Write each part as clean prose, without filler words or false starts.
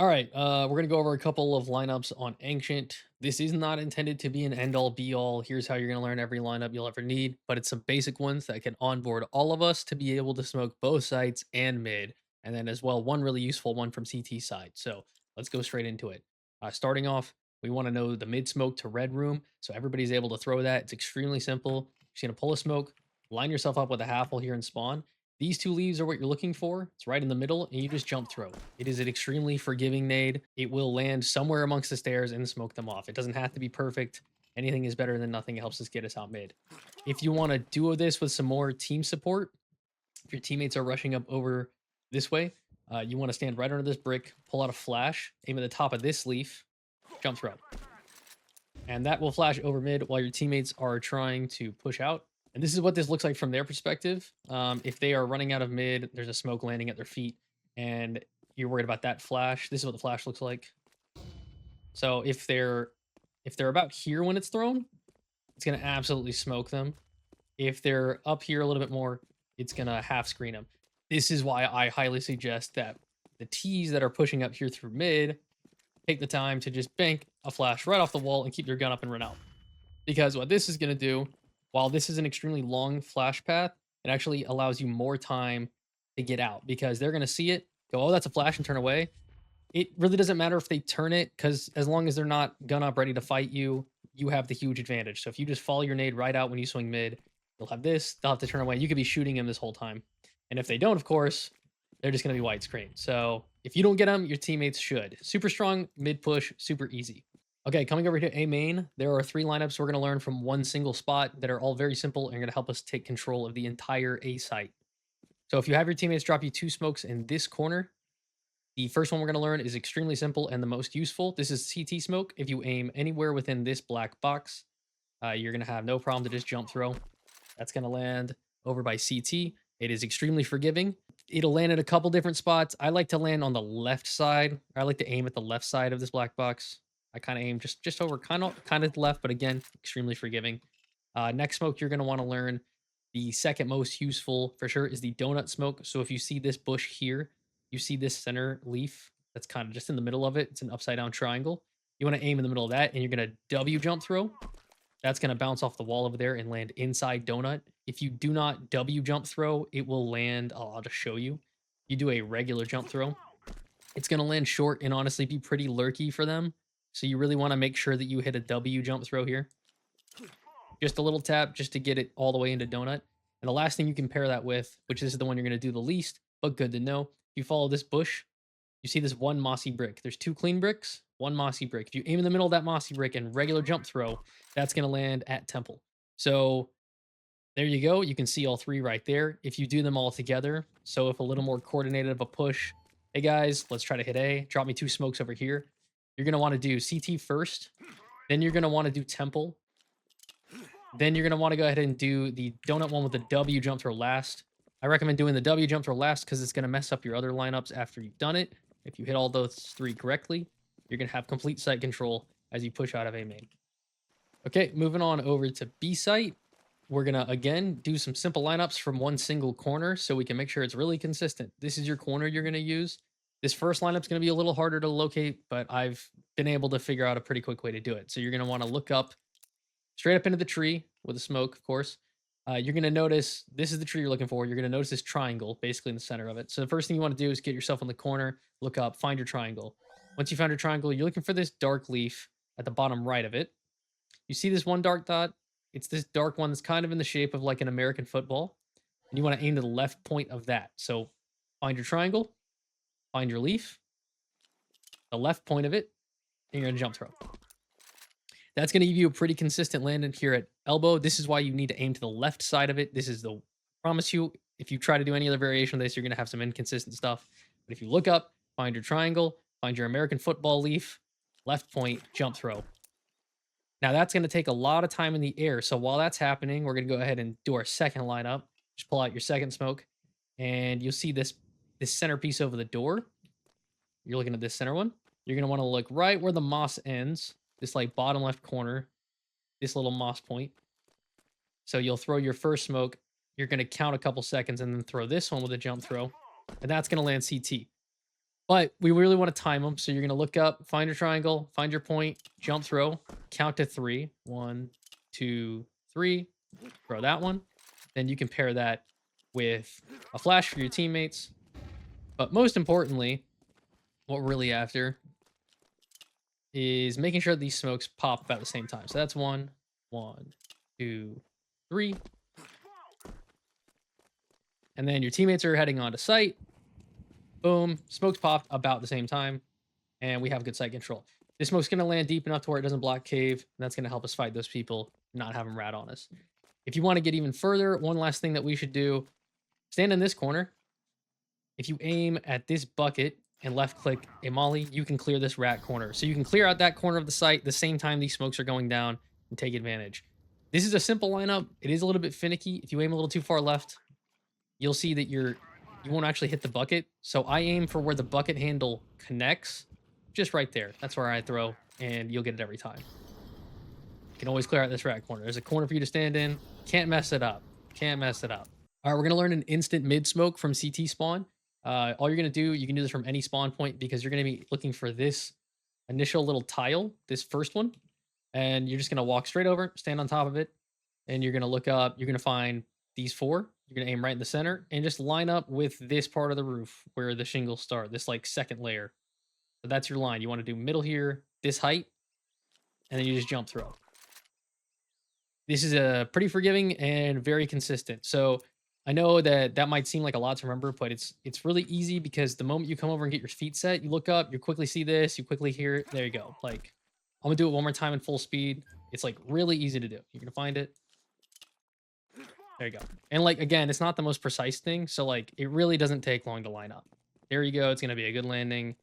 All right, we're gonna go over a couple of lineups on Ancient. This is not intended to be an end-all be-all. Here's how you're gonna learn every lineup you'll ever need, but it's some basic ones that can onboard all of us to be able to smoke both sides and mid, and then as well one really useful one from CT side. So let's go straight into it. Starting off, we want to know the mid smoke to red room, so everybody's able to throw that. It's extremely simple. You're just gonna pull a smoke, line yourself up with a half hole here in spawn. These two leaves are what you're looking for. It's right in the middle, and you just jump throw. It is an extremely forgiving nade. It will land somewhere amongst the stairs and smoke them off. It doesn't have to be perfect. Anything is better than nothing. It helps us get us out mid. If you want to duo this with some more team support, if your teammates are rushing up over this way, you want to stand right under this brick, pull out a flash, aim at the top of this leaf, jump throw. And that will flash over mid while your teammates are trying to push out. And this is what this looks like from their perspective. If they are running out of mid, there's a smoke landing at their feet, and you're worried about that flash. This is what the flash looks like. So if they're about here when it's thrown, it's gonna absolutely smoke them. If they're up here a little bit more, it's gonna half screen them. This is why I highly suggest that the T's that are pushing up here through mid take the time to just bank a flash right off the wall and keep your gun up and run out. Because what this is going to do, while this is an extremely long flash path, it actually allows you more time to get out because they're going to see it, go, oh, that's a flash, and turn away. It really doesn't matter if they turn it because as long as they're not gun up ready to fight you, you have the huge advantage. So if you just follow your nade right out when you swing mid, you'll have this, they'll have to turn away. You could be shooting him this whole time. And if they don't, of course, they're just going to be widescreen. So if you don't get them, your teammates should. Super strong, mid push, super easy. Okay, coming over to A main, there are three lineups we're going to learn from one single spot that are all very simple and are going to help us take control of the entire A site. So if you have your teammates drop you two smokes in this corner, the first one we're going to learn is extremely simple and the most useful. This is CT smoke. If you aim anywhere within this black box, you're going to have no problem to just jump throw. That's going to land over by CT. It is extremely forgiving. It'll land at a couple different spots. I like to land on the left side. I like to aim at the left side of this black box. I kind of aim just over kind of left, but again, extremely forgiving. Next smoke you're going to want to learn. The second most useful for sure is the donut smoke. So if you see this bush here, you see this center leaf that's kind of just in the middle of it. It's an upside down triangle. You want to aim in the middle of that, and you're going to W jump throw. That's going to bounce off the wall over there and land inside donut. If you do not W jump throw, it will land. I'll just show you. You do a regular jump throw, it's going to land short and honestly be pretty lurky for them. So you really want to make sure that you hit a W jump throw here. Just a little tap just to get it all the way into donut. And the last thing you can pair that with, which is the one you're going to do the least, but good to know. If you follow this bush, you see this one mossy brick. There's two clean bricks, one mossy brick. If you aim in the middle of that mossy brick and regular jump throw, that's going to land at temple. So there you go. You can see all three right there. If you do them all together, so if a little more coordinated of a push, hey guys, let's try to hit A. Drop me two smokes over here. You're going to want to do CT first. Then you're going to want to do temple. Then you're going to want to go ahead and do the donut one with the W jump throw last. I recommend doing the W jump throw last because it's going to mess up your other lineups after you've done it. If you hit all those three correctly, you're going to have complete site control as you push out of A main. Okay, moving on over to B site. We're going to, again, do some simple lineups from one single corner so we can make sure it's really consistent. This is your corner you're going to use. This first lineup's going to be a little harder to locate, but I've been able to figure out a pretty quick way to do it. So you're going to want to look up straight up into the tree with the smoke, of course. You're going to notice this is the tree you're looking for. You're going to notice this triangle basically in the center of it. So the first thing you want to do is get yourself in the corner, look up, find your triangle. Once you found your triangle, you're looking for this dark leaf at the bottom right of it. You see this one dark dot? It's this dark one that's kind of in the shape of like an American football. And you want to aim to the left point of that. So find your triangle, find your leaf, the left point of it, and you're going to jump throw. That's going to give you a pretty consistent landing here at elbow. This is why you need to aim to the left side of it. This is the promise you. If you try to do any other variation of this, you're going to have some inconsistent stuff. But if you look up, find your triangle, find your American football leaf, left point, jump throw. Now that's going to take a lot of time in the air. So while that's happening, we're going to go ahead and do our second lineup. Just pull out your second smoke, and you'll see this centerpiece over the door. You're looking at this center one. You're going to want to look right where the moss ends. This like bottom left corner, this little moss point. So you'll throw your first smoke. You're going to count a couple seconds and then throw this one with a jump throw. And that's going to land CT. But we really want to time them. So you're going to look up, find your triangle, find your point, jump throw, count to 3. 1, 2, 3. Throw that one. Then you can pair that with a flash for your teammates. But most importantly, what we're really after is making sure these smokes pop about the same time. So that's 1, 1, 2, 3. And then your teammates are heading onto site. Boom, smokes popped about the same time, and we have good site control. This smoke's going to land deep enough to where it doesn't block cave, and that's going to help us fight those people, not have them rat on us. If you want to get even further, one last thing that we should do, stand in this corner. If you aim at this bucket and left click a molly, you can clear this rat corner. So you can clear out that corner of the site the same time these smokes are going down and take advantage. This is a simple lineup. It is a little bit finicky. If you aim a little too far left, you'll see that you won't actually hit the bucket. So I aim for where the bucket handle connects, just right there. That's where I throw, and you'll get it every time. You can always clear out this rat corner. There's a corner for you to stand in. Can't mess it up. Can't mess it up. All right, we're going to learn an instant mid smoke from CT spawn. All you're going to do, you can do this from any spawn point because you're going to be looking for this initial little tile, this first one. And you're just going to walk straight over, stand on top of it, and you're going to look up. You're going to find these 4. You're going to aim right in the center and just line up with this part of the roof where the shingles start, this like second layer. So that's your line. You want to do middle here, this height, and then you just jump throw. This is a pretty forgiving and very consistent. So I know that that might seem like a lot to remember, but it's really easy because the moment you come over and get your feet set, you look up, you quickly see this, you quickly hear it. There you go. Like, I'm gonna do it one more time in full speed. It's like really easy to do. You're gonna find it. There you go. And like, again, it's not the most precise thing. So like, it really doesn't take long to line up. There you go. It's gonna be a good landing.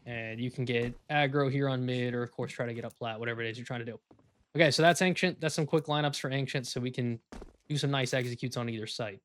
And you can get aggro here on mid, or of course try to get up flat, whatever it is you're trying to do. Okay, so that's Ancient. That's some quick lineups for Ancient, so we can do some nice executes on either site.